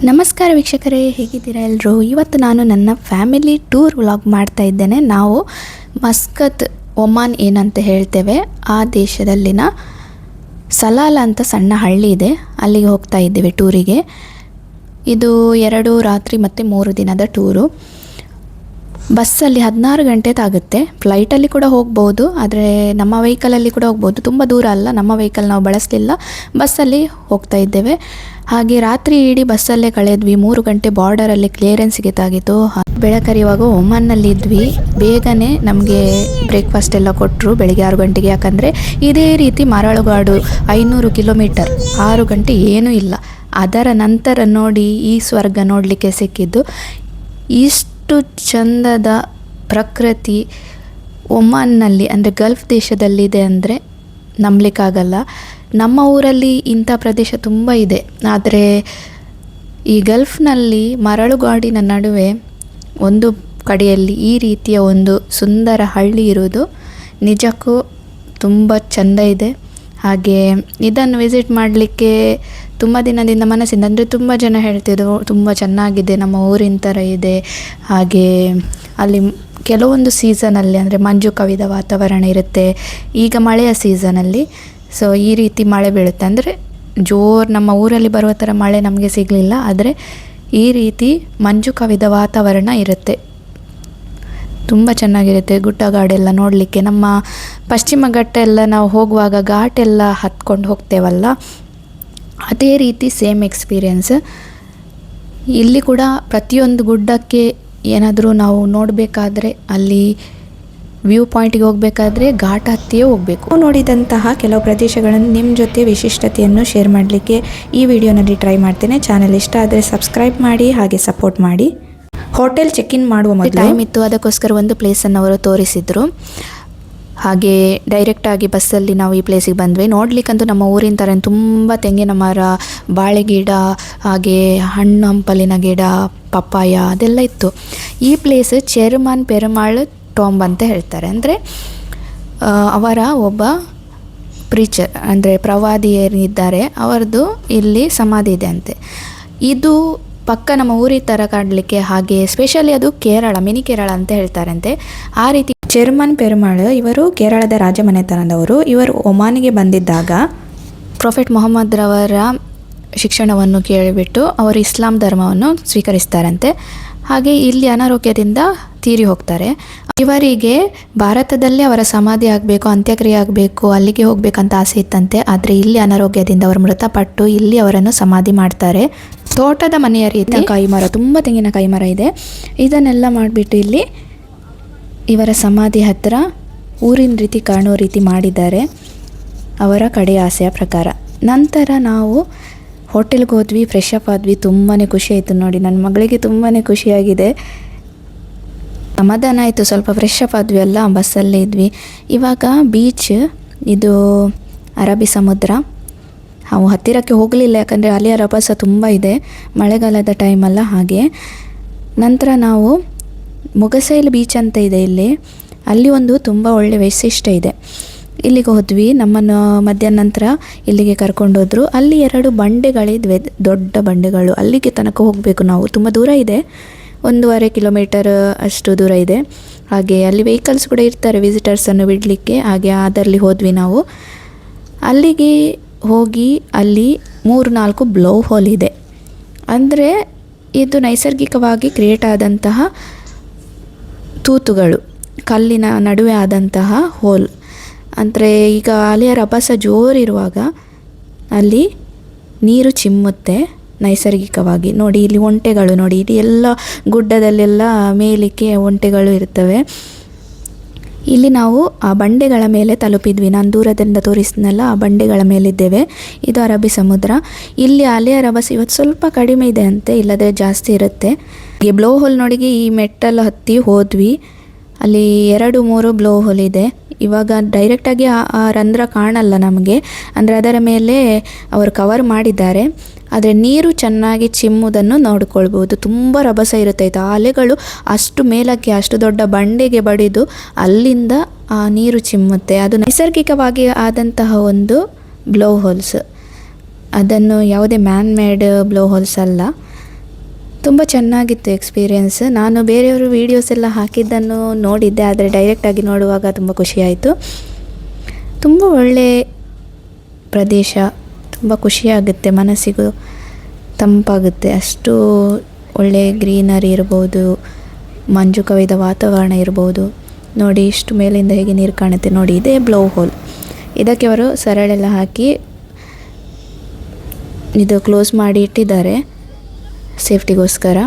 ನಮಸ್ಕಾರ ವೀಕ್ಷಕರೇ, ಹೇಗಿದ್ದೀರಾ ಎಲ್ಲರೂ? ಇವತ್ತು ನಾನು ನನ್ನ ಫ್ಯಾಮಿಲಿ ಟೂರ್ ವ್ಲಾಗ್ ಮಾಡ್ತಾ ಇದ್ದೇನೆ. ನಾವು ಮಸ್ಕತ್, ಒಮಾನ್ ಏನಂತ ಹೇಳ್ತೇವೆ, ಆ ದೇಶದಲ್ಲಿನ ಸಲಾಲ ಅಂತ ಸಣ್ಣ ಹಳ್ಳಿ ಇದೆ, ಅಲ್ಲಿಗೆ ಹೋಗ್ತಾ ಇದ್ದೇವೆ ಟೂರಿಗೆ. ಇದು 2 ರಾತ್ರಿ ಮತ್ತು 3 ದಿನದ ಟೂರು. ಬಸ್ಸಲ್ಲಿ 16 ಗಂಟೆ ತಾಗುತ್ತೆ. ಫ್ಲೈಟಲ್ಲಿ ಕೂಡ ಹೋಗ್ಬೋದು, ಆದರೆ ನಮ್ಮ ವೆಹಿಕಲಲ್ಲಿ ಕೂಡ ಹೋಗ್ಬೋದು. ತುಂಬ ದೂರ ಅಲ್ಲ, ನಮ್ಮ ವೆಹಿಕಲ್ ನಾವು ಬಳಸಲಿಲ್ಲ, ಬಸ್ಸಲ್ಲಿ ಹೋಗ್ತಾ ಇದ್ದೇವೆ. ಹಾಗೆ ರಾತ್ರಿ ಇಡೀ ಬಸ್ಸಲ್ಲೇ ಕಳೆದ್ವಿ. 3 ಗಂಟೆ ಬಾರ್ಡರಲ್ಲಿ ಕ್ಲಿಯರೆನ್ಸ್ಗೆ ತಾಗಿತ್ತು. ಬೆಳಕರಿಯುವಾಗ ಒಮಾನ್ನಲ್ಲಿ ಇದ್ವಿ. ಬೇಗನೆ ನಮಗೆ ಬ್ರೇಕ್ಫಾಸ್ಟ್ ಎಲ್ಲ ಕೊಟ್ಟರು ಬೆಳಿಗ್ಗೆ 6 ಗಂಟೆಗೆ. ಯಾಕಂದರೆ ಇದೇ ರೀತಿ ಮರಳುಗಾಡು 500 ಕಿಲೋಮೀಟರ್, 6 ಗಂಟೆ ಏನೂ ಇಲ್ಲ. ಅದರ ನಂತರ ನೋಡಿ ಈ ಸ್ವರ್ಗ ನೋಡಲಿಕ್ಕೆ ಸಿಕ್ಕಿದ್ದು. ಇಷ್ಟು ಚಂದದ ಪ್ರಕೃತಿ ಒಮಾನ್ನಲ್ಲಿ, ಅಂದರೆ ಗಲ್ಫ್ ದೇಶದಲ್ಲಿದೆ ಅಂದರೆ ನಂಬಲಿಕ್ಕಾಗಲ್ಲ. ನಮ್ಮ ಊರಲ್ಲಿ ಇಂಥ ಪ್ರದೇಶ ತುಂಬ ಇದೆ, ಆದರೆ ಈ ಗಲ್ಫ್ನಲ್ಲಿ ಮರಳುಗಾಡಿನ ನಡುವೆ ಒಂದು ಕಡೆಯಲ್ಲಿ ಈ ರೀತಿಯ ಒಂದು ಸುಂದರ ಹಳ್ಳಿ ಇರುವುದು ನಿಜಕ್ಕೂ ತುಂಬ ಚೆಂದ ಇದೆ. ಹಾಗೆ ಇದನ್ನು ವಿಸಿಟ್ ಮಾಡಲಿಕ್ಕೆ ತುಂಬ ದಿನದಿಂದ ಮನಸ್ಸಿಂದ, ಅಂದರೆ ತುಂಬ ಜನ ಹೇಳ್ತಿದ್ರು ತುಂಬ ಚೆನ್ನಾಗಿದೆ, ನಮ್ಮ ಊರಿನ ಥರ ಇದೆ. ಹಾಗೆ ಅಲ್ಲಿ ಕೆಲವೊಂದು ಸೀಸನಲ್ಲಿ, ಅಂದರೆ ಮಂಜು ಕವಿದ ವಾತಾವರಣ ಇರುತ್ತೆ. ಈಗ ಮಳೆಯ ಸೀಸನಲ್ಲಿ, ಸೊ ಈ ರೀತಿ ಮಳೆ ಬೀಳುತ್ತೆ. ಅಂದರೆ ಜೋರು ನಮ್ಮ ಊರಲ್ಲಿ ಬರುವ ಥರ ಮಳೆ ನಮಗೆ ಸಿಗಲಿಲ್ಲ, ಆದರೆ ಈ ರೀತಿ ಮಂಜು ಕವಿದ ವಾತಾವರಣ ಇರುತ್ತೆ. ತುಂಬ ಚೆನ್ನಾಗಿರುತ್ತೆ. ಗುಡ್ಡಗಾಡೆಲ್ಲ ನೋಡಲಿಕ್ಕೆ. ನಮ್ಮ ಪಶ್ಚಿಮ ಘಟ್ಟ ಎಲ್ಲ ನಾವು ಹೋಗುವಾಗ ಘಾಟೆಲ್ಲ ಹತ್ಕೊಂಡು ಹೋಗ್ತೇವಲ್ಲ, ಅದೇ ರೀತಿ ಸೇಮ್ ಎಕ್ಸ್ಪೀರಿಯೆನ್ಸ್ ಇಲ್ಲಿ ಕೂಡ. ಪ್ರತಿಯೊಂದು ಗುಡ್ಡಕ್ಕೆ ಏನಾದರೂ ನಾವು ನೋಡಬೇಕಾದ್ರೆ, ಅಲ್ಲಿ ವ್ಯೂ ಪಾಯಿಂಟಿಗೆ ಹೋಗಬೇಕಾದ್ರೆ ಘಾಟ್ ಹತ್ತಿಯೇ ಹೋಗಬೇಕು. ನೋಡಿದಂತಹ ಕೆಲವು ಪ್ರದೇಶಗಳನ್ನು ನಿಮ್ಮ ಜೊತೆ ವಿಶಿಷ್ಟತೆಯನ್ನು ಶೇರ್ ಮಾಡಲಿಕ್ಕೆ ಈ ವಿಡಿಯೋನಲ್ಲಿ ಟ್ರೈ ಮಾಡ್ತೇನೆ. ಚಾನಲ್ ಇಷ್ಟ ಆದರೆ ಸಬ್ಸ್ಕ್ರೈಬ್ ಮಾಡಿ, ಹಾಗೆ ಸಪೋರ್ಟ್ ಮಾಡಿ. ಹೋಟೆಲ್ ಚೆಕ್ ಇನ್ ಮಾಡುವ ಮೊದಲು ಟೈಮ್ ಇತ್ತು, ಅದಕ್ಕೋಸ್ಕರ ಒಂದು ಪ್ಲೇಸನ್ನು ಅವರು ತೋರಿಸಿದರು. ಹಾಗೆ ಡೈರೆಕ್ಟಾಗಿ ಬಸ್ಸಲ್ಲಿ ನಾವು ಈ ಪ್ಲೇಸಿಗೆ ಬಂದ್ವಿ. ನೋಡ್ಲಿಕ್ಕಂತೂ ನಮ್ಮ ಊರಿನ ಥರ ತುಂಬ ತೆಂಗಿನ ಮರ, ಬಾಳೆ ಗಿಡ, ಹಾಗೆ ಹಣ್ಣು ಹಂಪಲಿನ ಗಿಡ, ಪಪ್ಪಾಯ ಅದೆಲ್ಲ ಇತ್ತು. ಈ ಪ್ಲೇಸ್ ಚೆರ್ಮನ್ ಪೆರುಮಾಳ್ ಟೋಂಬ್ ಅಂತ ಹೇಳ್ತಾರೆ. ಅಂದರೆ ಅವರ ಒಬ್ಬ ಪ್ರೀಚರ್, ಅಂದರೆ ಪ್ರವಾದಿ ಏನಿದ್ದಾರೆ ಅವರದ್ದು ಇಲ್ಲಿ ಸಮಾಧಿ ಇದೆ ಅಂತೆ. ಇದು ಪಕ್ಕ ನಮ್ಮ ಊರಿ ಥರ ಕಾಡಲಿಕ್ಕೆ. ಹಾಗೆ ಸ್ಪೆಷಲಿ ಅದು ಕೇರಳ, ಮಿನಿ ಕೇರಳ ಅಂತ ಹೇಳ್ತಾರಂತೆ. ಆ ರೀತಿ ಚೆರ್ಮನ್ ಪೆರುಮಾಳ್ ಇವರು ಕೇರಳದ ರಾಜಮನೆತನದವರು. ಇವರು ಒಮಾನಿಗೆ ಬಂದಿದ್ದಾಗ ಪ್ರೊಫೆಟ್ ಮೊಹಮ್ಮದ್ ರವರ ಶಿಕ್ಷಣವನ್ನು ಕೇಳಿಬಿಟ್ಟು ಅವರು ಇಸ್ಲಾಂ ಧರ್ಮವನ್ನು ಸ್ವೀಕರಿಸ್ತಾರಂತೆ. ಹಾಗೆ ಇಲ್ಲಿ ಅನಾರೋಗ್ಯದಿಂದ ತೀರಿ ಹೋಗ್ತಾರೆ. ಇವರಿಗೆ ಭಾರತದಲ್ಲೇ ಅವರ ಸಮಾಧಿ ಆಗಬೇಕು, ಅಂತ್ಯಕ್ರಿಯೆ ಆಗಬೇಕು, ಅಲ್ಲಿಗೆ ಹೋಗ್ಬೇಕಂತ ಆಸೆ ಇತ್ತಂತೆ. ಆದರೆ ಇಲ್ಲಿ ಅನಾರೋಗ್ಯದಿಂದ ಅವರು ಮೃತಪಟ್ಟು ಇಲ್ಲಿ ಅವರನ್ನು ಸಮಾಧಿ ಮಾಡ್ತಾರೆ. ತೋಟದ ಮನೆಯ ರೀತಿ ಕೈಮರ, ತುಂಬ ತೆಂಗಿನ ಕೈಮರ ಇದೆ. ಇದನ್ನೆಲ್ಲ ಮಾಡಿಬಿಟ್ಟು ಇಲ್ಲಿ ಇವರ ಸಮಾಧಿ ಹತ್ತಿರ ಊರಿನ ರೀತಿ ಕಾಣೋ ರೀತಿ ಮಾಡಿದ್ದಾರೆ, ಅವರ ಕಡೆಯ ಆಸೆಯ ಪ್ರಕಾರ. ನಂತರ ನಾವು ಹೋಟೆಲ್ಗೆ ಹೋದ್ವಿ, ಫ್ರೆಶ್ ಅಪ್ ಆದ್ವಿ. ತುಂಬಾ ಖುಷಿ ಆಯಿತು ನೋಡಿ, ನನ್ನ ಮಗಳಿಗೆ ತುಂಬಾ ಖುಷಿಯಾಗಿದೆ, ಸಮಾಧಾನ ಆಯಿತು. ಸ್ವಲ್ಪ ಫ್ರೆಶ್ ಅಪ್ ಆದ್ವಿ ಅಲ್ಲ, ಬಸ್ಸಲ್ಲೇ ಇದ್ವಿ. ಇವಾಗ ಬೀಚ್, ಇದು ಅರಬ್ಬಿ ಸಮುದ್ರ. ನಾವು ಹತ್ತಿರಕ್ಕೆ ಹೋಗಲಿಲ್ಲ, ಯಾಕಂದರೆ ಅಲ್ಲಿಯ ರಭಸ ತುಂಬ ಇದೆ, ಮಳೆಗಾಲದ ಟೈಮಲ್ಲ. ಹಾಗೆ ನಂತರ ನಾವು ಮೊಗಸೈಲ್ ಬೀಚ್ ಅಂತ ಇದೆ ಇಲ್ಲಿ, ಅಲ್ಲಿ ಒಂದು ತುಂಬ ಒಳ್ಳೆಯ ವೈಶಿಷ್ಟ್ಯ ಇದೆ. ಇಲ್ಲಿಗೆ ಹೋದ್ವಿ. ನಮ್ಮನ್ನು ಮಧ್ಯಾಹ್ನ ನಂತರ ಇಲ್ಲಿಗೆ ಕರ್ಕೊಂಡೋದ್ರು. ಅಲ್ಲಿ 2 ಬಂಡೆಗಳಿದ್ವೆ, ದೊಡ್ಡ ಬಂಡೆಗಳು. ಅಲ್ಲಿಗೆ ತನಕ ಹೋಗಬೇಕು ನಾವು, ತುಂಬ ದೂರ ಇದೆ, 1.5 ಕಿಲೋಮೀಟರ್ ಅಷ್ಟು ದೂರ ಇದೆ. ಹಾಗೆ ಅಲ್ಲಿ ವೆಹಿಕಲ್ಸ್ ಕೂಡ ಇರ್ತಾರೆ ವಿಸಿಟರ್ಸನ್ನು ಬಿಡಲಿಕ್ಕೆ. ಹಾಗೆ ಅದರಲ್ಲಿ ಹೋದ್ವಿ ನಾವು. ಅಲ್ಲಿಗೆ ಹೋಗಿ ಅಲ್ಲಿ 3-4 ಬ್ಲೋ ಹೋಲ್ ಇದೆ. ಅಂದರೆ ಇದು ನೈಸರ್ಗಿಕವಾಗಿ ಕ್ರಿಯೇಟ್ ಆದಂತಹ ತೂತುಗಳು, ಕಲ್ಲಿನ ನಡುವೆ ಆದಂತಹ ಹೋಲ್. ಅಂದರೆ ಈಗ ಅಲೆಯ ರಭಸ ಜೋರಿರುವಾಗ ಅಲ್ಲಿ ನೀರು ಚಿಮ್ಮುತ್ತೆ ನೈಸರ್ಗಿಕವಾಗಿ. ನೋಡಿ ಇಲ್ಲಿ ಒಂಟೆಗಳು, ನೋಡಿ ಇಲ್ಲಿ ಎಲ್ಲ ಗುಡ್ಡದಲ್ಲೆಲ್ಲ ಮೇಲಿಕ್ಕೆ ಒಂಟೆಗಳು ಇರ್ತವೆ. ಇಲ್ಲಿ ನಾವು ಆ ಬಂಡೆಗಳ ಮೇಲೆ ತಲುಪಿದ್ವಿ. ನಾನು ದೂರದಿಂದ ತೋರಿಸಿದ್ನಲ್ಲ, ಆ ಬಂಡೆಗಳ ಮೇಲಿದ್ದೇವೆ. ಇದು ಅರಬ್ಬಿ ಸಮುದ್ರ. ಇಲ್ಲಿ ಅಲೆಯ ರಭಸ ಇವತ್ತು ಸ್ವಲ್ಪ ಕಡಿಮೆ ಇದೆ ಅಂತೆ, ಇಲ್ಲದೆ ಜಾಸ್ತಿ ಇರುತ್ತೆ. ಈ ಬ್ಲೋ ಹೋಲ್ ನೋಡಿ, ಈ ಮೆಟ್ಟಲು ಹತ್ತಿ ಹೋದ್ವಿ. ಅಲ್ಲಿ 2-3 ಬ್ಲೋ ಹೋಲ್ ಇದೆ. ಇವಾಗ ಡೈರೆಕ್ಟಾಗಿ ಆ ರಂಧ್ರ ಕಾಣಲ್ಲ ನಮಗೆ, ಅಂದರೆ ಅದರ ಮೇಲೆ ಅವರು ಕವರ್ ಮಾಡಿದ್ದಾರೆ. ಆದರೆ ನೀರು ಚೆನ್ನಾಗಿ ಚಿಮ್ಮುವುದನ್ನು ನೋಡಿಕೊಳ್ಬೋದು. ತುಂಬ ರಭಸ ಇರುತ್ತೆ ಆ ಅಲೆಗಳು ಅಷ್ಟು ಮೇಲಕ್ಕೆ, ಅಷ್ಟು ದೊಡ್ಡ ಬಂಡೆಗೆ ಬಡಿದು ಅಲ್ಲಿಂದ ಆ ನೀರು ಚಿಮ್ಮುತ್ತೆ. ಅದು ನೈಸರ್ಗಿಕವಾಗಿ ಆದಂತಹ ಒಂದು ಬ್ಲೋ ಹೋಲ್ಸ್. ಅದನ್ನು ಯಾವುದೇ ಮ್ಯಾನ್ ಮೇಡ್ ಬ್ಲೋ ಹೋಲ್ಸ್ ಅಲ್ಲ. ತುಂಬ ಚೆನ್ನಾಗಿತ್ತು ಎಕ್ಸ್ಪೀರಿಯೆನ್ಸ್. ನಾನು ಬೇರೆಯವರು ವೀಡಿಯೋಸ್ ಎಲ್ಲ ಹಾಕಿದ್ದನ್ನು ನೋಡಿದ್ದೆ, ಆದರೆ ಡೈರೆಕ್ಟಾಗಿ ನೋಡುವಾಗ ತುಂಬ ಖುಷಿಯಾಯಿತು. ತುಂಬ ಒಳ್ಳೆ ಪ್ರದೇಶ, ತುಂಬ ಖುಷಿಯಾಗುತ್ತೆ, ಮನಸ್ಸಿಗೂ ತಂಪಾಗುತ್ತೆ. ಅಷ್ಟು ಒಳ್ಳೆ ಗ್ರೀನರಿ ಇರ್ಬೋದು, ಮಂಜು ಕವಿದ ವಾತಾವರಣ ಇರ್ಬೋದು. ನೋಡಿ ಇಷ್ಟು ಮೇಲಿಂದ ಹೇಗೆ ನೀರು ಕಾಣುತ್ತೆ ನೋಡಿ. ಇದೇ ಬ್ಲೋ ಹೋಲ್. ಇದಕ್ಕೆ ಅವರು ಸರಳೆಲ್ಲ ಹಾಕಿ ಇದು ಕ್ಲೋಸ್ ಮಾಡಿ ಇಟ್ಟಿದ್ದಾರೆ ಸೇಫ್ಟಿಗೋಸ್ಕರ.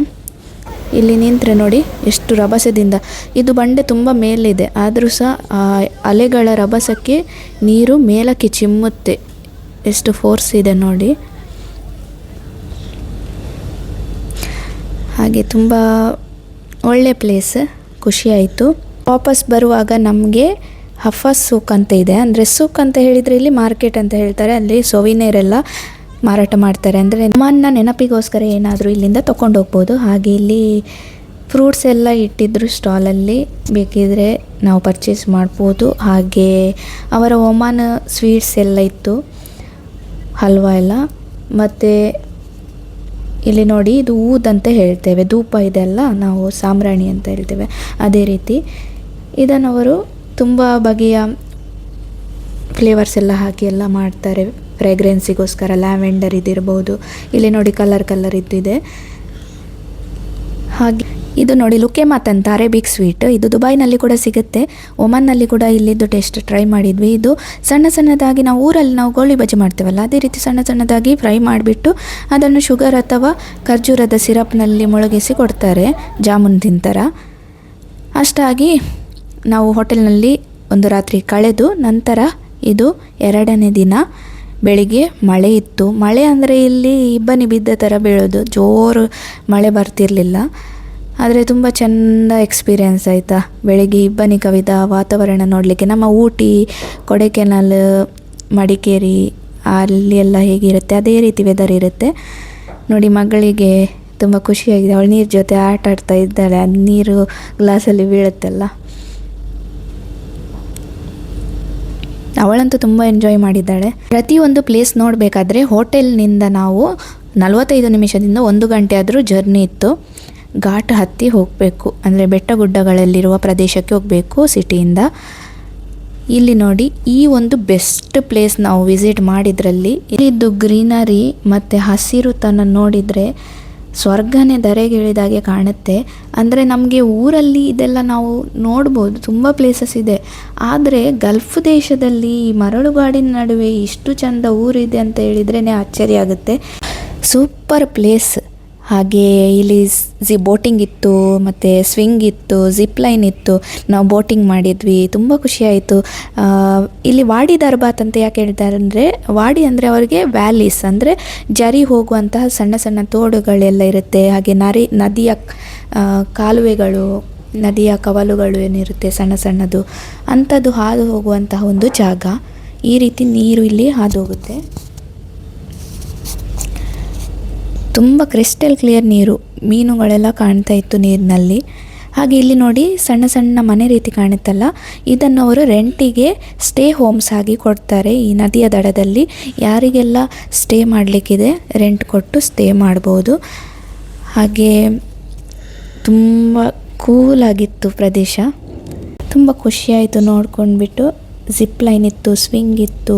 ಇಲ್ಲಿ ನಿಂತರೆ ನೋಡಿ ಎಷ್ಟು ರಭಸದಿಂದ, ಇದು ಬಂಡೆ ತುಂಬ ಮೇಲಿದೆ, ಆದರೂ ಸಹ ಆ ಅಲೆಗಳ ರಭಸಕ್ಕೆ ನೀರು ಮೇಲಕ್ಕೆ ಚಿಮ್ಮುತ್ತೆ. ಎಷ್ಟು ಫೋರ್ಸ್ ಇದೆ ನೋಡಿ. ಹಾಗೆ ತುಂಬ ಒಳ್ಳೆ ಪ್ಲೇಸ್, ಖುಷಿಯಾಯಿತು. ವಾಪಸ್ ಬರುವಾಗ ನಮಗೆ ಹಫಸ್ ಸೂಕ್ ಅಂತ ಇದೆ. ಅಂದರೆ ಸೂಕ್ ಅಂತ ಹೇಳಿದರೆ ಇಲ್ಲಿ ಮಾರ್ಕೆಟ್ ಅಂತ ಹೇಳ್ತಾರೆ. ಅಲ್ಲಿ ಸೊವಿನೇರೆಲ್ಲ ಮಾರಾಟ ಮಾಡ್ತಾರೆ. ಅಂದರೆ ನಮ್ಮನ್ನ ನೆನಪಿಗೋಸ್ಕರ ಏನಾದರೂ ಇಲ್ಲಿಂದ ತೊಗೊಂಡು ಹೋಗ್ಬೋದು. ಹಾಗೆ ಇಲ್ಲಿ ಫ್ರೂಟ್ಸ್ ಎಲ್ಲ ಇಟ್ಟಿದ್ರು ಸ್ಟಾಲಲ್ಲಿ, ಬೇಕಿದ್ರೆ ನಾವು ಪರ್ಚೇಸ್ ಮಾಡ್ಬೋದು. ಹಾಗೆ ಅವರ ಒಮಾನ್ ಸ್ವೀಟ್ಸ್ ಎಲ್ಲ ಇತ್ತು, ಹಲ್ವಾ ಎಲ್ಲ. ಮತ್ತು ಇಲ್ಲಿ ನೋಡಿ ಇದು ಊದ್ ಅಂತ ಹೇಳ್ತೇವೆ, ಧೂಪ ಇದೆಲ್ಲ ನಾವು ಸಾಂಬ್ರಾಣಿ ಅಂತ ಹೇಳ್ತೇವೆ, ಅದೇ ರೀತಿ ಇದನ್ನವರು ತುಂಬ ಬಗೆಯ ಫ್ಲೇವರ್ಸ್ ಎಲ್ಲ ಹಾಕಿ ಎಲ್ಲ ಮಾಡ್ತಾರೆ ಫ್ರೇಗ್ರೆನ್ಸಿಗೋಸ್ಕರ. ಲ್ಯಾವೆಂಡರ್ ಇದಿರ್ಬೋದು, ಇಲ್ಲಿ ನೋಡಿ ಕಲರ್ ಇದ್ದಿದೆ. ಹಾಗೆ ಇದು ನೋಡಿ ಲುಕೆಮಾತ್ ಅಂತ ಅರೇಬಿಕ್ ಸ್ವೀಟ್. ಇದು ದುಬೈನಲ್ಲಿ ಕೂಡ ಸಿಗುತ್ತೆ, ಒಮನ್ನಲ್ಲಿ ಕೂಡ ಇಲ್ಲಿದ್ದು ಟೇಸ್ಟ್ ಟ್ರೈ ಮಾಡಿದ್ವಿ. ಇದು ಸಣ್ಣದಾಗಿ ನಾವು ಊರಲ್ಲಿ ನಾವು ಗೋಳಿ ಬಜ್ಜಿ ಮಾಡ್ತೇವಲ್ಲ, ಅದೇ ರೀತಿ ಸಣ್ಣದಾಗಿ ಫ್ರೈ ಮಾಡಿಬಿಟ್ಟು ಅದನ್ನು ಶುಗರ್ ಅಥವಾ ಖರ್ಜೂರದ ಸಿರಪ್ನಲ್ಲಿ ಮುಳುಗಿಸಿ ಕೊಡ್ತಾರೆ, ಜಾಮೂನ್ ತಿಂತರ. ಅಷ್ಟಾಗಿ ನಾವು ಹೋಟೆಲ್ನಲ್ಲಿ ಒಂದು ರಾತ್ರಿ ಕಳೆದು ನಂತರ ಇದು 2ನೇ ದಿನ ಬೆಳಿಗ್ಗೆ ಮಳೆ ಇತ್ತು. ಮಳೆ ಅಂದರೆ ಇಲ್ಲಿ ಇಬ್ಬನಿ ಬಿದ್ದ ಥರ ಬೀಳೋದು, ಜೋರು ಮಳೆ ಬರ್ತಿರಲಿಲ್ಲ. ಆದರೆ ತುಂಬ ಚೆಂದ ಎಕ್ಸ್ಪೀರಿಯೆನ್ಸ್ ಆಯಿತಾ, ಬೆಳಿಗ್ಗೆ ಇಬ್ಬನಿ ಕವಿದ ವಾತಾವರಣ ನೋಡಲಿಕ್ಕೆ. ನಮ್ಮ ಊಟಿ, ಕೊಡೈಕೆನಾಲ್, ಮಡಿಕೇರಿ ಅಲ್ಲಿ ಎಲ್ಲ ಹೇಗಿರುತ್ತೆ ಅದೇ ರೀತಿ ವೆದರ್ ಇರುತ್ತೆ ನೋಡಿ. ಮಗಳಿಗೆ ತುಂಬ ಖುಷಿಯಾಗಿದೆ, ಅವಳು ನೀರು ಜೊತೆ ಆಟ ಆಡ್ತಾ ಇದ್ದಾಳೆ, ಅದು ನೀರು ಗ್ಲಾಸಲ್ಲಿ ಬೀಳುತ್ತಲ್ಲ. ಅವಳಂತೂ ತುಂಬ ಎಂಜಾಯ್ ಮಾಡಿದ್ದಾಳೆ. ಪ್ರತಿಯೊಂದು ಪ್ಲೇಸ್ ನೋಡಬೇಕಾದ್ರೆ ಹೋಟೆಲ್ನಿಂದ ನಾವು 45 ನಿಮಿಷದಿಂದ 1 ಗಂಟೆ ಆದರೂ ಜರ್ನಿ ಇತ್ತು. ಘಾಟ್ ಹತ್ತಿ ಹೋಗಬೇಕು, ಅಂದರೆ ಬೆಟ್ಟ ಗುಡ್ಡಗಳಲ್ಲಿರುವ ಪ್ರದೇಶಕ್ಕೆ ಹೋಗಬೇಕು ಸಿಟಿಯಿಂದ. ಇಲ್ಲಿ ನೋಡಿ ಈ ಒಂದು ಬೆಸ್ಟ್ ಪ್ಲೇಸ್ ನಾವು ವಿಸಿಟ್ ಮಾಡಿದ್ರಲ್ಲಿ ಇಲ್ಲಿದ್ದು ಗ್ರೀನರಿ ಮತ್ತು ಹಸಿರುತನ ನೋಡಿದರೆ ಸ್ವರ್ಗನೇ ಧರೆಗಿಳಿದಾಗೆ ಕಾಣುತ್ತೆ. ಅಂದರೆ ನಮಗೆ ಊರಲ್ಲಿ ಇದೆಲ್ಲ ನಾವು ನೋಡ್ಬೋದು, ತುಂಬ ಪ್ಲೇಸಸ್ ಇದೆ. ಆದರೆ ಗಲ್ಫ್ ದೇಶದಲ್ಲಿ ಈ ಮರಳುಗಾಡಿನ ನಡುವೆ ಇಷ್ಟು ಚಂದ ಊರಿದೆ ಅಂತ ಹೇಳಿದ್ರೇ ಆಶ್ಚರ್ಯ ಆಗುತ್ತೆ. Super place. ಹಾಗೆ ಇಲ್ಲಿ ಬೋಟಿಂಗ್ ಇತ್ತು, ಮತ್ತು ಸ್ವಿಂಗ್ ಇತ್ತು, ಜಿಪ್ ಲೈನ್ ಇತ್ತು. ನಾವು ಬೋಟಿಂಗ್ ಮಾಡಿದ್ವಿ, ತುಂಬ ಖುಷಿಯಾಯಿತು. ಇಲ್ಲಿ ವಾಡಿ ದರ್ಬಾತ್ ಅಂತ ಯಾಕೆ ಹೇಳ್ತಾರೆ ಅಂದರೆ, ವಾಡಿ ಅಂದರೆ ಅವರಿಗೆ ವ್ಯಾಲೀಸ್, ಅಂದರೆ ಜರಿ ಹೋಗುವಂತಹ ಸಣ್ಣ ತೋಡುಗಳೆಲ್ಲ ಇರುತ್ತೆ. ಹಾಗೆ ನದಿಯ ಕಾಲುವೆಗಳು, ನದಿಯ ಕವಲುಗಳು ಏನಿರುತ್ತೆ ಸಣ್ಣದು, ಅಂಥದ್ದು ಹಾದು ಹೋಗುವಂತಹ ಒಂದು ಜಾಗ. ಈ ರೀತಿ ನೀರು ಇಲ್ಲಿ ಹಾದು ಹೋಗುತ್ತೆ. ತುಂಬ ಕ್ರಿಸ್ಟಲ್ ಕ್ಲಿಯರ್ ನೀರು, ಮೀನುಗಳೆಲ್ಲ ಕಾಣ್ತಾ ಇತ್ತು ನೀರಿನಲ್ಲಿ. ಹಾಗೆ ಇಲ್ಲಿ ನೋಡಿ ಸಣ್ಣ ಮನೆ ರೀತಿ ಕಾಣುತ್ತಲ್ಲ, ಇದನ್ನು ಅವರು ರೆಂಟಿಗೆ ಸ್ಟೇ ಹೋಮ್ಸ್ ಆಗಿ ಕೊಡ್ತಾರೆ. ಈ ನದಿಯ ದಡದಲ್ಲಿ ಯಾರಿಗೆಲ್ಲ ಸ್ಟೇ ಮಾಡಲಿಕ್ಕಿದೆ ರೆಂಟ್ ಕೊಟ್ಟು ಸ್ಟೇ ಮಾಡ್ಬೋದು. ಹಾಗೆ ತುಂಬ ಕೂಲಾಗಿತ್ತು ಪ್ರದೇಶ, ತುಂಬ ಖುಷಿಯಾಯಿತು ನೋಡ್ಕೊಂಡ್ಬಿಟ್ಟು. ಜಿಪ್ ಲೈನ್ ಇತ್ತು, ಸ್ವಿಂಗ್ ಇತ್ತು,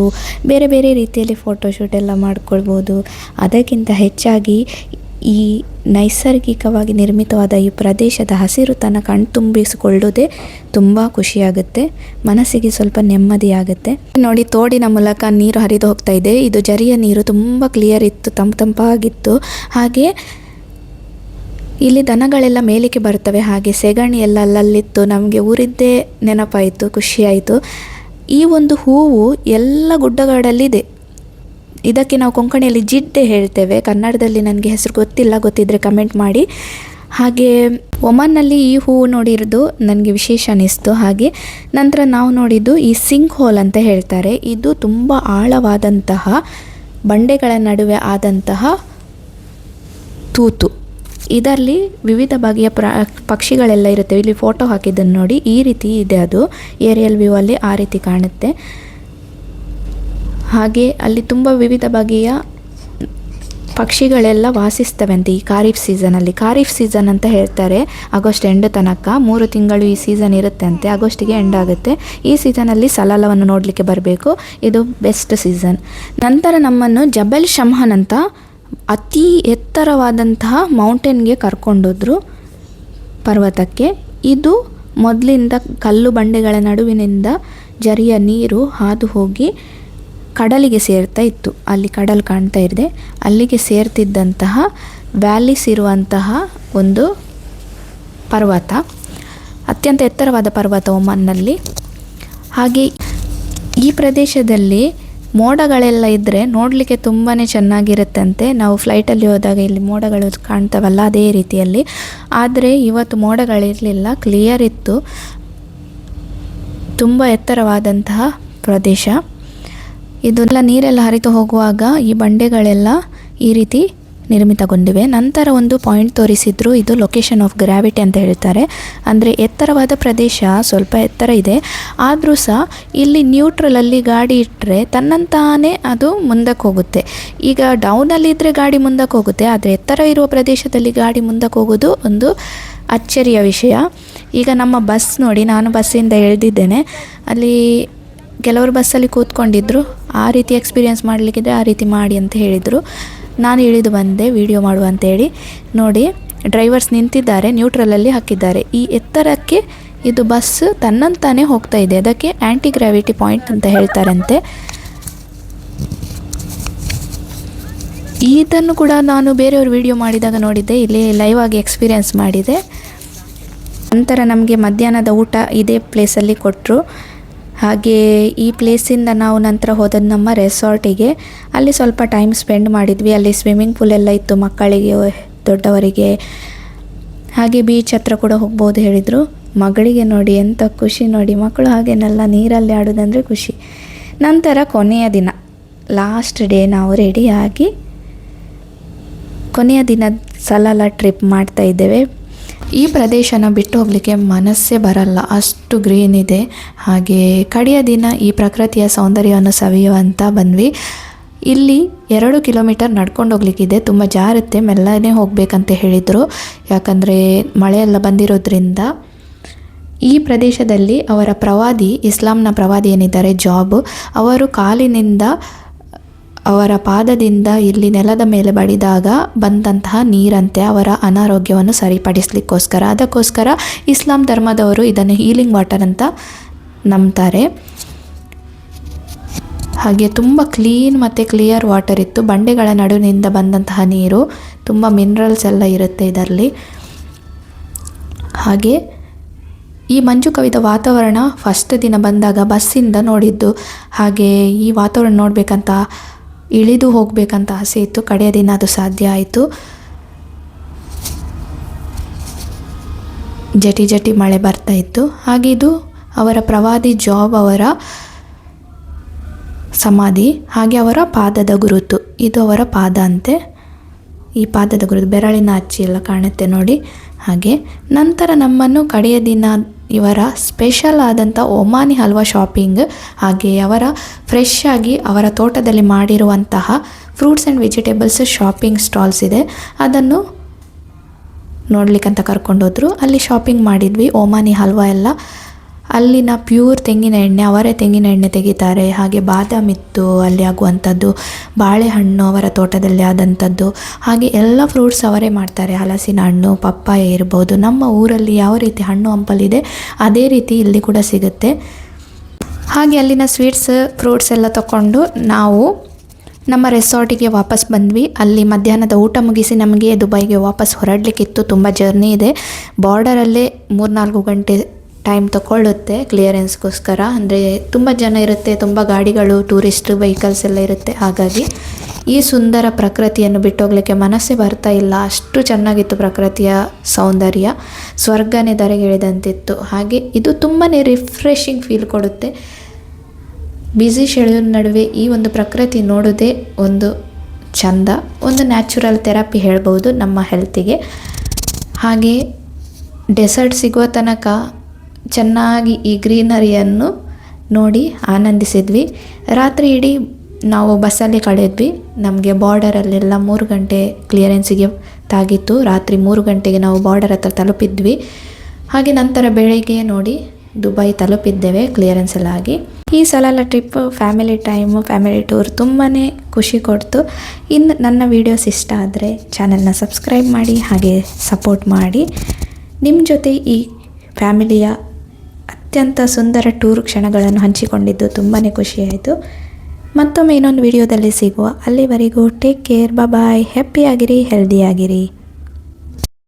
ಬೇರೆ ರೀತಿಯಲ್ಲಿ ಫೋಟೋಶೂಟ್ ಎಲ್ಲ ಮಾಡ್ಕೊಳ್ಬೋದು. ಅದಕ್ಕಿಂತ ಹೆಚ್ಚಾಗಿ ಈ ನೈಸರ್ಗಿಕವಾಗಿ ನಿರ್ಮಿತವಾದ ಈ ಪ್ರದೇಶದ ಹಸಿರುತನ ಕಣ್ತುಂಬಿಸಿಕೊಳ್ಳೋದೇ ತುಂಬ ಖುಷಿಯಾಗುತ್ತೆ, ಮನಸ್ಸಿಗೆ ಸ್ವಲ್ಪ ನೆಮ್ಮದಿಯಾಗುತ್ತೆ. ನೋಡಿ ತೋಡಿನ ಮೂಲಕ ನೀರು ಹರಿದು ಹೋಗ್ತಾ ಇದೆ. ಇದು ಜರಿಯ ನೀರು, ತುಂಬ ಕ್ಲಿಯರ್ ಇತ್ತು, ತಂಪಾಗಿತ್ತು. ಹಾಗೆ ಇಲ್ಲಿ ದನಗಳೆಲ್ಲ ಮೇಲಿಕ್ಕೆ ಬರ್ತವೆ, ಹಾಗೆ ಸೆಗಣಿ ಎಲ್ಲ ಅಲ್ಲಲ್ಲಿತ್ತು. ನಮಗೆ ಊರಿದ್ದೇ ನೆನಪಾಯಿತು, ಖುಷಿಯಾಯಿತು. ಈ ಒಂದು ಹೂವು ಎಲ್ಲ ಗುಡ್ಡಗಾಡಲ್ಲಿದೆ. ಇದಕ್ಕೆ ನಾವು ಕೊಂಕಣಿಯಲ್ಲಿ ಜಿಡ್ಡೆ ಹೇಳ್ತೇವೆ, ಕನ್ನಡದಲ್ಲಿ ನನಗೆ ಹೆಸರು ಗೊತ್ತಿಲ್ಲ, ಗೊತ್ತಿದ್ದರೆ ಕಮೆಂಟ್ ಮಾಡಿ. ಹಾಗೆ ಒಮನ್ನಲ್ಲಿ ಈ ಹೂವು ನೋಡಿರೋದು ನನಗೆ ವಿಶೇಷ ಅನ್ನಿಸ್ತು. ಹಾಗೆ ನಂತರ ನಾವು ನೋಡಿದ್ದು ಈ ಸಿಂಕ್ ಹೋಲ್ ಅಂತ ಹೇಳ್ತಾರೆ. ಇದು ತುಂಬ ಆಳವಾದಂತಹ ಬಂಡೆಗಳ ನಡುವೆ ಆದಂತಹ ತೂತು. ಇದರಲ್ಲಿ ವಿವಿಧ ಬಗೆಯ ಪಕ್ಷಿಗಳೆಲ್ಲ ಇರುತ್ತೆ. ಇಲ್ಲಿ ಫೋಟೋ ಹಾಕಿದ್ದನ್ನು ನೋಡಿ, ಈ ರೀತಿ ಇದೆ, ಅದು ಏರಿಯಲ್ ವ್ಯೂ ಅಲ್ಲಿ ಆ ರೀತಿ ಕಾಣುತ್ತೆ. ಹಾಗೆ ಅಲ್ಲಿ ತುಂಬ ವಿವಿಧ ಬಗೆಯ ಪಕ್ಷಿಗಳೆಲ್ಲ ವಾಸಿಸ್ತವಂತೆ ಈ ಖಾರೀಫ್ ಸೀಸನಲ್ಲಿ. ಖಾರೀಫ್ ಸೀಸನ್ ಅಂತ ಹೇಳ್ತಾರೆ ಆಗಸ್ಟ್ ಎಂಡ್ ತನಕ, 3 ತಿಂಗಳು ಈ ಸೀಸನ್ ಇರುತ್ತೆ ಅಂತೆ. ಆಗಸ್ಟಿಗೆ ಎಂಡ್ ಆಗುತ್ತೆ. ಈ ಸೀಸನಲ್ಲಿ ಸಲಾಲವನ್ನು ನೋಡಲಿಕ್ಕೆ ಬರಬೇಕು, ಇದು ಬೆಸ್ಟ್ ಸೀಸನ್. ನಂತರ ನಮ್ಮನ್ನು ಜಬಲ್ ಶಮ್ಹಾನ್ ಅಂತ ಅತಿ ಎತ್ತರವಾದಂತಹ ಮೌಂಟೇನ್ಗೆ ಕರ್ಕೊಂಡೋದ್ರು, ಪರ್ವತಕ್ಕೆ. ಇದು ಮೊದಲಿಂದ ಕಲ್ಲು ಬಂಡೆಗಳ ನಡುವಿನಿಂದ ಜರಿಯ ನೀರು ಹಾದು ಹೋಗಿ ಕಡಲಿಗೆ ಸೇರ್ತಾ ಇತ್ತು. ಅಲ್ಲಿ ಕಡಲು ಕಾಣ್ತಾ ಇದೆ, ಅಲ್ಲಿಗೆ ಸೇರ್ತಿದ್ದಂತಹ ವ್ಯಾಲೀಸ್ ಇರುವಂತಹ ಒಂದು ಪರ್ವತ, ಅತ್ಯಂತ ಎತ್ತರವಾದ ಪರ್ವತ ಒಮಾನ್ನಲ್ಲಿ. ಹಾಗೆ ಈ ಪ್ರದೇಶದಲ್ಲಿ ಮೋಡಗಳೆಲ್ಲ ಇದ್ದರೆ ನೋಡಲಿಕ್ಕೆ ತುಂಬಾ ಚೆನ್ನಾಗಿರುತ್ತಂತೆ. ನಾವು ಫ್ಲೈಟಲ್ಲಿ ಹೋದಾಗ ಇಲ್ಲಿ ಮೋಡಗಳು ಕಾಣ್ತವಲ್ಲ ಅದೇ ರೀತಿಯಲ್ಲಿ. ಆದರೆ ಇವತ್ತು ಮೋಡಗಳಿರಲಿಲ್ಲ, ಕ್ಲಿಯರ್ ಇತ್ತು. ತುಂಬ ಎತ್ತರವಾದಂತಹ ಪ್ರದೇಶ. ಇದೆಲ್ಲ ನೀರೆಲ್ಲ ಹರಿದು ಹೋಗುವಾಗ ಈ ಬಂಡೆಗಳೆಲ್ಲ ಈ ರೀತಿ ನಿರ್ಮಿತಗೊಂಡಿವೆ. ನಂತರ ಒಂದು ಪಾಯಿಂಟ್ ತೋರಿಸಿದ್ರು, ಇದು ಲೊಕೇಶನ್ ಆಫ್ ಗ್ರಾವಿಟಿ ಅಂತ ಹೇಳ್ತಾರೆ. ಅಂದರೆ ಎತ್ತರವಾದ ಪ್ರದೇಶ, ಸ್ವಲ್ಪ ಎತ್ತರ ಇದೆ, ಆದರೂ ಸಹ ಇಲ್ಲಿ ನ್ಯೂಟ್ರಲಲ್ಲಿ ಗಾಡಿ ಇಟ್ಟರೆ ತನ್ನಂತಾನೇ ಅದು ಮುಂದಕ್ಕೆ ಹೋಗುತ್ತೆ. ಈಗ ಡೌನಲ್ಲಿದ್ದರೆ ಗಾಡಿ ಮುಂದಕ್ಕೆ ಹೋಗುತ್ತೆ, ಆದರೆ ಎತ್ತರ ಇರುವ ಪ್ರದೇಶದಲ್ಲಿ ಗಾಡಿ ಮುಂದಕ್ಕೆ ಹೋಗೋದು ಒಂದು ಅಚ್ಚರಿಯ ವಿಷಯ. ಈಗ ನಮ್ಮ ಬಸ್ ನೋಡಿ, ನಾನು ಬಸ್ಸಿಂದ ಇಳಿದಿದ್ದೇನೆ. ಅಲ್ಲಿ ಕೆಲವರು ಬಸ್ಸಲ್ಲಿ ಕೂತ್ಕೊಂಡಿದ್ದರು. ಆ ರೀತಿ ಎಕ್ಸ್ಪೀರಿಯೆನ್ಸ್ ಮಾಡಲಿಕ್ಕಿದ್ರೆ ಆ ರೀತಿ ಮಾಡಿ ಅಂತ ಹೇಳಿದರು. ನಾನು ಇಳಿದು ಬಂದೆ ವಿಡಿಯೋ ಮಾಡುವ ಅಂತೇಳಿ. ನೋಡಿ, ಡ್ರೈವರ್ಸ್ ನಿಂತಿದ್ದಾರೆ, ನ್ಯೂಟ್ರಲಲ್ಲಿ ಹಾಕಿದ್ದಾರೆ. ಈ ಎತ್ತರಕ್ಕೆ ಇದು ಬಸ್ ತನ್ನಂತಾನೇ ಹೋಗ್ತಾ ಇದೆ. ಅದಕ್ಕೆ ಆ್ಯಂಟಿ ಗ್ರಾವಿಟಿ ಪಾಯಿಂಟ್ ಅಂತ ಹೇಳ್ತಾರಂತೆ. ಇದನ್ನು ಕೂಡ ನಾನು ಬೇರೆಯವರು ವಿಡಿಯೋ ಮಾಡಿದಾಗ ನೋಡಿದ್ದೆ, ಇಲ್ಲಿ ಲೈವ್ ಆಗಿ ಎಕ್ಸ್ಪೀರಿಯೆನ್ಸ್ ಮಾಡಿದೆ. ನಂತರ ನಮಗೆ ಮಧ್ಯಾಹ್ನದ ಊಟ ಇದೇ ಪ್ಲೇಸಲ್ಲಿ ಕೊಟ್ಟರು. ಹಾಗೆ ಈ ಪ್ಲೇಸಿಂದ ನಾವು ನಂತರ ಹೋದದ್ದು ನಮ್ಮ ರೆಸಾರ್ಟಿಗೆ. ಅಲ್ಲಿ ಸ್ವಲ್ಪ ಟೈಮ್ ಸ್ಪೆಂಡ್ ಮಾಡಿದ್ವಿ. ಅಲ್ಲಿ ಸ್ವಿಮ್ಮಿಂಗ್ ಪೂಲ್ ಎಲ್ಲ ಇತ್ತು ಮಕ್ಕಳಿಗೆ, ದೊಡ್ಡವರಿಗೆ. ಹಾಗೆ ಬೀಚ್ ಹತ್ರ ಕೂಡ ಹೋಗ್ಬೋದು ಹೇಳಿದರು. ಮಗಳಿಗೆ ನೋಡಿ ಎಂಥ ಖುಷಿ ನೋಡಿ, ಮಕ್ಕಳು ಹಾಗೇನೆಲ್ಲ ನೀರಲ್ಲಿ ಆಡೋದಂದರೆ ಖುಷಿ. ನಂತರ ಕೊನೆಯ ದಿನ, ಲಾಸ್ಟ್ ಡೇ, ನಾವು ರೆಡಿಯಾಗಿ ಕೊನೆಯ ದಿನ ಸಲಾಲ ಟ್ರಿಪ್ ಮಾಡ್ತಾ ಇದ್ದೇವೆ. ಈ ಪ್ರದೇಶನ ಬಿಟ್ಟು ಹೋಗಲಿಕ್ಕೆ ಮನಸ್ಸೇ ಬರಲ್ಲ, ಅಷ್ಟು ಗ್ರೀನ್ ಇದೆ. ಹಾಗೆ ಕಡೆಯ ದಿನ ಈ ಪ್ರಕೃತಿಯ ಸೌಂದರ್ಯವನ್ನು ಸವಿಯುವಂತ ಬಂದ್ವಿ. ಇಲ್ಲಿ 2 ಕಿಲೋಮೀಟರ್ ನಡ್ಕೊಂಡು ಹೋಗ್ಲಿಕ್ಕಿದೆ, ತುಂಬ ಜಾರುತ್ತೆ, ಮೆಲ್ಲನೆ ಹೋಗಬೇಕಂತ ಹೇಳಿದರು. ಯಾಕಂದರೆ ಮಳೆಯೆಲ್ಲ ಬಂದಿರೋದ್ರಿಂದ. ಈ ಪ್ರದೇಶದಲ್ಲಿ ಅವರ ಪ್ರವಾದಿ, ಇಸ್ಲಾಂನ ಪ್ರವಾದಿ ಏನಿದ್ದಾರೆ ಜಾಬ್, ಅವರು ಕಾಲಿನಿಂದ, ಅವರ ಪಾದದಿಂದ ಇಲ್ಲಿ ನೆಲದ ಮೇಲೆ ಬಡಿದಾಗ ಬಂದಂತಹ ನೀರಂತೆ ಅವರ ಅನಾರೋಗ್ಯವನ್ನು ಸರಿಪಡಿಸಲಿಕ್ಕೋಸ್ಕರ. ಅದಕ್ಕೋಸ್ಕರ ಇಸ್ಲಾಂ ಧರ್ಮದವರು ಇದನ್ನು ಹೀಲಿಂಗ್ ವಾಟರ್ ಅಂತ ನಂಬ್ತಾರೆ. ಹಾಗೆ ತುಂಬ ಕ್ಲೀನ್ ಮತ್ತು ಕ್ಲಿಯರ್ ವಾಟರ್ ಇತ್ತು. ಬಂಡೆಗಳ ನಡುವಿನಿಂದ ಬಂದಂತಹ ನೀರು, ತುಂಬ ಮಿನರಲ್ಸ್ ಎಲ್ಲ ಇರುತ್ತೆ ಇದರಲ್ಲಿ. ಹಾಗೆ ಈ ಮಂಜು ಕವಿದ ವಾತಾವರಣ ಫಸ್ಟ್ ದಿನ ಬಂದಾಗ ಬಸ್ಸಿಂದ ನೋಡಿದ್ದು. ಹಾಗೆ ಈ ವಾತಾವರಣ ನೋಡಬೇಕಂತ, ಇಳಿದು ಹೋಗಬೇಕಂತ ಆಸೆ ಇತ್ತು. ಕಡೆಯ ದಿನ ಅದು ಸಾಧ್ಯ ಆಯಿತು. ಜಟಿ ಜಟಿ ಮಳೆ ಬರ್ತಾ ಇತ್ತು. ಹಾಗೆ ಇದು ಅವರ ಪ್ರವಾದಿ ಜಾಬ್ ಅವರ ಸಮಾಧಿ. ಹಾಗೆ ಅವರ ಪಾದದ ಗುರುತು, ಇದು ಅವರ ಪಾದ ಅಂತೆ. ಈ ಪಾದದ ಗುರುತು, ಬೆರಳಿನ ಅಚ್ಚಿ ಎಲ್ಲ ಕಾಣುತ್ತೆ ನೋಡಿ. ಹಾಗೆ ನಂತರ ನಮ್ಮನ್ನು ಕಡೆಯ ದಿನ ಇವರ ಸ್ಪೆಷಲ್ ಆದಂಥ ಒಮಾನಿ ಹಲ್ವಾ ಶಾಪಿಂಗ್, ಹಾಗೆ ಅವರ ಫ್ರೆಶ್ ಆಗಿ ಅವರ ತೋಟದಲ್ಲಿ ಮಾಡಿರುವಂತಹ fruits and vegetables shopping stalls ಇದೆ, ಅದನ್ನು ನೋಡ್ಲಿಕ್ಕಂತ ಕರ್ಕೊಂಡೋದ್ರು. ಅಲ್ಲಿ ಶಾಪಿಂಗ್ ಮಾಡಿದ್ವಿ. ಒಮಾನಿ ಹಲ್ವಾ ಎಲ್ಲ ಅಲ್ಲಿನ ಪ್ಯೂರ್ ತೆಂಗಿನ ಎಣ್ಣೆ, ಅವರೇ ತೆಂಗಿನ ಎಣ್ಣೆ ತೆಗಿತಾರೆ. ಹಾಗೆ ಬಾದಾಮ್ ಇತ್ತು ಅಲ್ಲಿ ಆಗುವಂಥದ್ದು, ಬಾಳೆಹಣ್ಣು ಅವರ ತೋಟದಲ್ಲಿ ಆದಂಥದ್ದು, ಹಾಗೆ ಎಲ್ಲ ಫ್ರೂಟ್ಸ್ ಅವರೇ ಮಾಡ್ತಾರೆ. ಹಲಸಿನ ಹಣ್ಣು, ಪಪ್ಪಾಯ ಇರ್ಬೋದು. ನಮ್ಮ ಊರಲ್ಲಿ ಯಾವ ರೀತಿ ಹಣ್ಣು ಹಂಪಲಿದೆ ಅದೇ ರೀತಿ ಇಲ್ಲಿ ಕೂಡ ಸಿಗುತ್ತೆ. ಹಾಗೆ ಅಲ್ಲಿನ ಸ್ವೀಟ್ಸ್, ಫ್ರೂಟ್ಸ್ ಎಲ್ಲ ತಗೊಂಡು ನಾವು ನಮ್ಮ ರೆಸಾರ್ಟಿಗೆ ವಾಪಸ್ ಬಂದ್ವಿ. ಅಲ್ಲಿ ಮಧ್ಯಾಹ್ನದ ಊಟ ಮುಗಿಸಿ ನಮಗೆ ದುಬೈಗೆ ವಾಪಸ್ ಹೊರಡಲಿಕ್ಕಿತ್ತು. ತುಂಬ ಜರ್ನಿ ಇದೆ. ಬಾರ್ಡರಲ್ಲೇ 3-4 ಗಂಟೆ ಟೈಮ್ ತಗೊಳ್ಳುತ್ತೆ ಕ್ಲಿಯರೆನ್ಸ್ಗೋಸ್ಕರ. ಅಂದರೆ ತುಂಬ ಜನ ಇರುತ್ತೆ, ತುಂಬ ಗಾಡಿಗಳು, ಟೂರಿಸ್ಟ್ ವೆಹಿಕಲ್ಸ್ ಎಲ್ಲ ಇರುತ್ತೆ. ಹಾಗಾಗಿ ಈ ಸುಂದರ ಪ್ರಕೃತಿಯನ್ನು ಬಿಟ್ಟೋಗ್ಲಿಕ್ಕೆ ಮನಸ್ಸೇ ಬರ್ತಾ ಇಲ್ಲ. ಅಷ್ಟು ಚೆನ್ನಾಗಿತ್ತು ಪ್ರಕೃತಿಯ ಸೌಂದರ್ಯ, ಸ್ವರ್ಗನೇ ಧರೆಗಿಳಿದಂತಿತ್ತು. ಹಾಗೆ ಇದು ತುಂಬಾ ರಿಫ್ರೆಶಿಂಗ್ ಫೀಲ್ ಕೊಡುತ್ತೆ. ಬ್ಯುಸಿ ಶೆಡ್ಯೂಲ್ ನಡುವೆ ಈ ಒಂದು ಪ್ರಕೃತಿ ನೋಡೋದೇ ಒಂದು ಚಂದ, ಒಂದು ನ್ಯಾಚುರಲ್ ಥೆರಪಿ ಹೇಳ್ಬೋದು ನಮ್ಮ ಹೆಲ್ತಿಗೆ. ಹಾಗೆ ಡೆಸರ್ಟ್ ಸಿಗುವ ತನಕ ಚೆನ್ನಾಗಿ ಈ ಗ್ರೀನರಿಯನ್ನು ನೋಡಿ ಆನಂದಿಸಿದ್ವಿ. ರಾತ್ರಿ ಇಡೀ ನಾವು ಬಸ್ಸಲ್ಲಿ ಕಳೆದ್ವಿ. ನಮಗೆ ಬಾರ್ಡರಲ್ಲೆಲ್ಲ 3 ಗಂಟೆ ಕ್ಲಿಯರೆನ್ಸಿಗೆ ತಾಗಿತ್ತು. ರಾತ್ರಿ 3 ಗಂಟೆಗೆ ನಾವು ಬಾರ್ಡರ್ ಹತ್ರ ತಲುಪಿದ್ವಿ. ಹಾಗೆ ನಂತರ ಬೆಳಗ್ಗೆ ನೋಡಿ ದುಬೈ ತಲುಪಿದ್ದೇವೆ ಕ್ಲಿಯರೆನ್ಸ್ ಎಲ್ಲ ಆಗಿ. ಈ ಸಲ trip family time, family tour ತುಂಬಾ ಖುಷಿ ಕೊಡ್ತು. ಇನ್ನು ನನ್ನ ವೀಡಿಯೋಸ್ ಇಷ್ಟ ಆದರೆ ಚಾನೆಲ್ನ ಸಬ್ಸ್ಕ್ರೈಬ್ ಮಾಡಿ, ಹಾಗೆ ಸಪೋರ್ಟ್ ಮಾಡಿ. ನಿಮ್ಮ ಜೊತೆ ಈ ಫ್ಯಾಮಿಲಿಯ ಅತ್ಯಂತ ಸುಂದರ ಟೂರ್ ಕ್ಷಣಗಳನ್ನು ಹಂಚಿಕೊಂಡಿದ್ದು ತುಂಬಾ ಖುಷಿಯಾಯಿತು. ಮತ್ತೊಮ್ಮೆ ಇನ್ನೊಂದು ವಿಡಿಯೋದಲ್ಲಿ ಸಿಗುವ. ಅಲ್ಲಿವರೆಗೂ ಟೇಕ್ ಕೇರ್, ಬಾಯ್. ಹ್ಯಾಪಿ ಆಗಿರಿ, ಹೆಲ್ದಿ ಆಗಿರಿ.